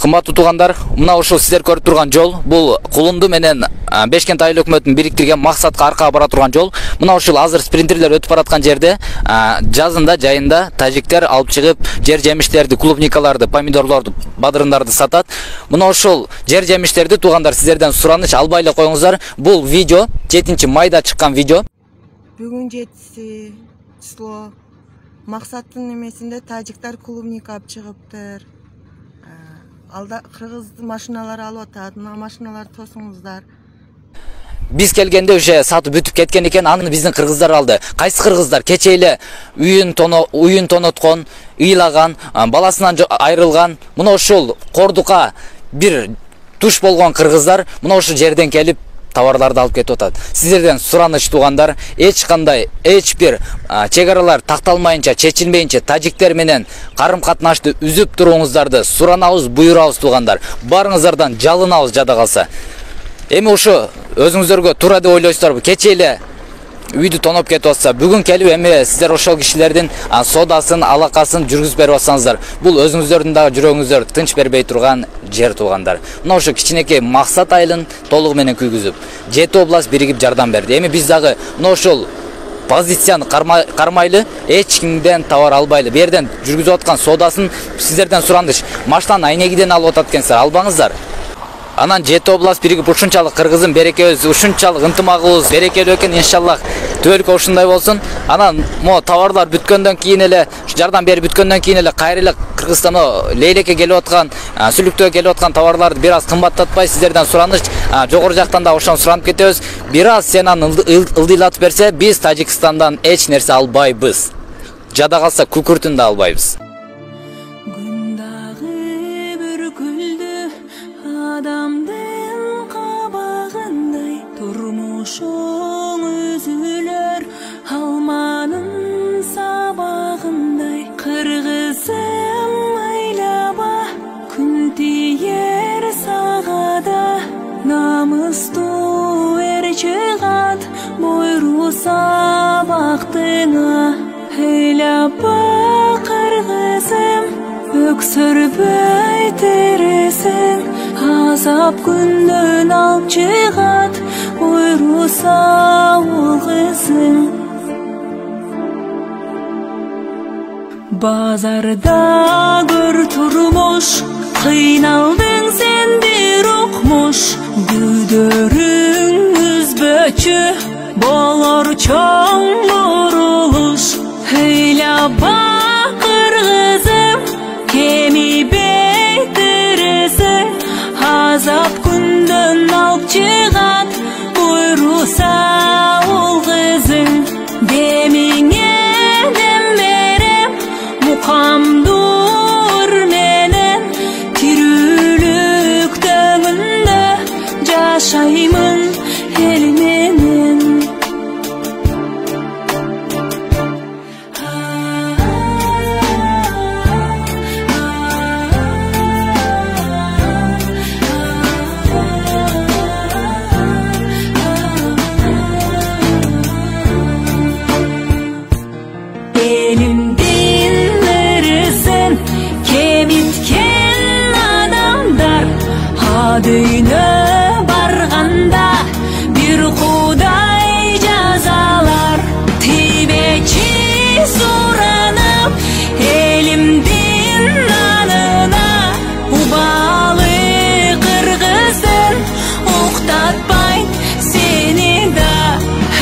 Кымбаттуу туугандар, мына ушул сиздер көрүп турган жол бул Кулунду менен Бешкент айыл өкмөтүн бириктирген максатка аркага бара турган жол. Мына ушул азыр спринтерлер өтүп бараткан жерде жазында, жайында тажиктер алып чыгып жер жемиштерди, клубникаларды, помидорлорду, бадырындарды сатат. Мына ушул жер жемиштерди туугандар сиздерден сураныч албай эле коюңуздар. Бул видео 7-майда чыккан видео. Бүгүн 7 число. Максаттын немесинде тажиктар клубника алып чыгыптыр. Алда кыргыз машиналары алып атат, мына машиналар тосуңуздар. Биз келгенде уже сатып бүтүп кеткен экен, аны биздин кыргыздар алды. Кайсы кыргыздар кече эле уюн тоноткон, ыйлаган, баласынан айрылган, мына ушул кордукка бир туш болгон кыргыздар мына ушул жерден келип товарларды алып кетип атат. Сиздерден сураныч туугандар, эч бир чек-аралар такталмайынча, чечилмейинче тажиктер менен карым-катнашты үзүп туруңуздарды суранабыз, буйрабыз туугандар. Барыңыздардан жалынабыз жада калса. Эми ушу өзүңүздөргө туура деп ойлойсуздарбы? Кече эле үйдү тоноп кетип атса, бүгүн келип эми сиздер ошол кишилердин содасын, алакасын жүргүзүп берип атсаңыздар, бул өзүңүздөрдүн дагы жүрөгүңүздөр тынч бербей турган жер туугандар. Мына ошо кичинекей Максат айылын толугу менен күйгүзүп, 7 область биригип жардам берди. Эми биз дагы мына ошол позицияны кармайлы, эч кимден товар албайлы. Бу жерден жүргүзүп аткан содасын сиздерден сураныч. Машинаны айнегиден алып атат экенсиздер, албаңыздар. Анан 7 область биригип ушунчалык кыргызым берекебиз, ушунчалык ынтымагыбыз берекелүү экен, иншаллах түбөлүккө ушундай болсун. Анан мо товарлар бүткөндөн кийин эле, жардам берип бүткөндөн кийин эле кайра эле Кыргызстанга Лейлекке келип аткан, Сүлүктөгө келип аткан товарларды бир аз кымбаттатпай сиздерден сураныч, жогору жактан да ошону суранып кетебиз. Бир аз ценаны ылдыйлатып берсе, биз Тажикстандан эч нерсе албайбыз. Жада калса күкүртүн да албайбыз. Адамдын кабагындай турмушуң үзүлөр, алманын сабагындай кыргызым айлаба, күн тиер сагада, намыстуу эр чыгат буйруса бактыңа. Айлаба кыргызым, өксөрбөй тересиң, азап күндөн алып чыгат буйруса ул кызың. Базарда көр турмуш, кыйналдың сен бир укмуш, күдөрүң үзбөчү болор чоң бурулуш. Ыйлаба кыргызым, кемибей тересиң, азап күндөн алып чыгат буйруса ул кызың. Демиңе дем берем, мукамдуур менен, тирүүлүк дөңүндө жашаймын эл менен. Дүйнө барганда бир Кудай жазалар, тибечи суранып элимдин нанына, убалы кыргыздын уктатпайт сени да.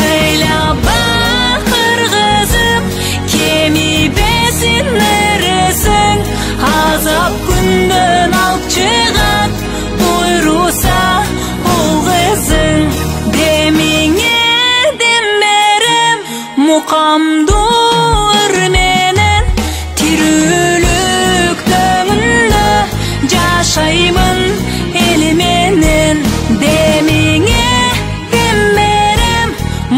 Ыйлаба кыргызым, кемибесин нересиң, азап күндөн алып чыгат буйруса ул кызың. Демиңе дем берем, мукамдуур менен, тирүүлүк дөңүндө жашаймын эл менен. Демиңе дем берем,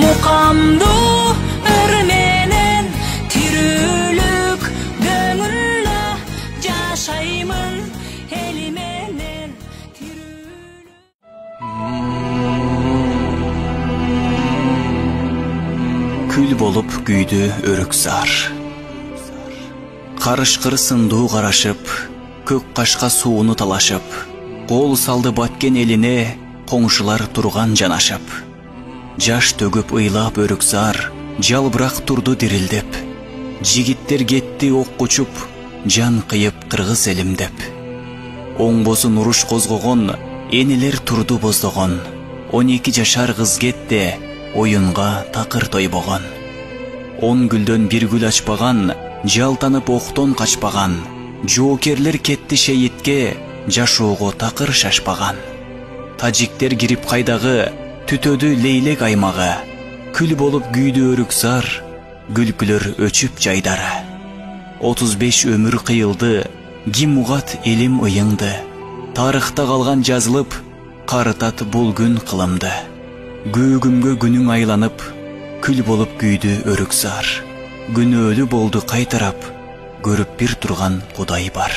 мукамдуур менен, тирүүлүк дөңүндө жашаймын эл менен. Күл болуп күйдү өрүк зар, карышкыр сындуу карашып көк кашка сууну талашып, кол салды баткен элине, коңшулар турган жанашып. Жаш төгүп ыйлап өрүксар, жалбырак турду дирилдеп. Жигиттер кетти ок кучуп, жан кыйып кыргыз элим деп. Оңбосун уруш козгогон, энелер турду боздогон. 12 жашар кыз кетти, оюнга такыр тойбогон. 10 гүлдөн бир гүл ачпаган, жалтанып октон качпаган. Жоокерлер кетти шейитке, жашоого такыр шашпаган. Тажиктер кирип кайдагы, түтөдү лейлек аймагы. Күл болуп күйдү өрүксар, күлкүлөр өчүп жайдары. 35 өмүр кыйылды, ким угат элим ыйыңды. Тарыхта калган жазылып, карытат бул күн кылымды. Көгүмгө күнүң айланып, күл болуп күйдү өрүксар. Күнөөлүү болду кайтарап, көрүп бир турган Кудай бар.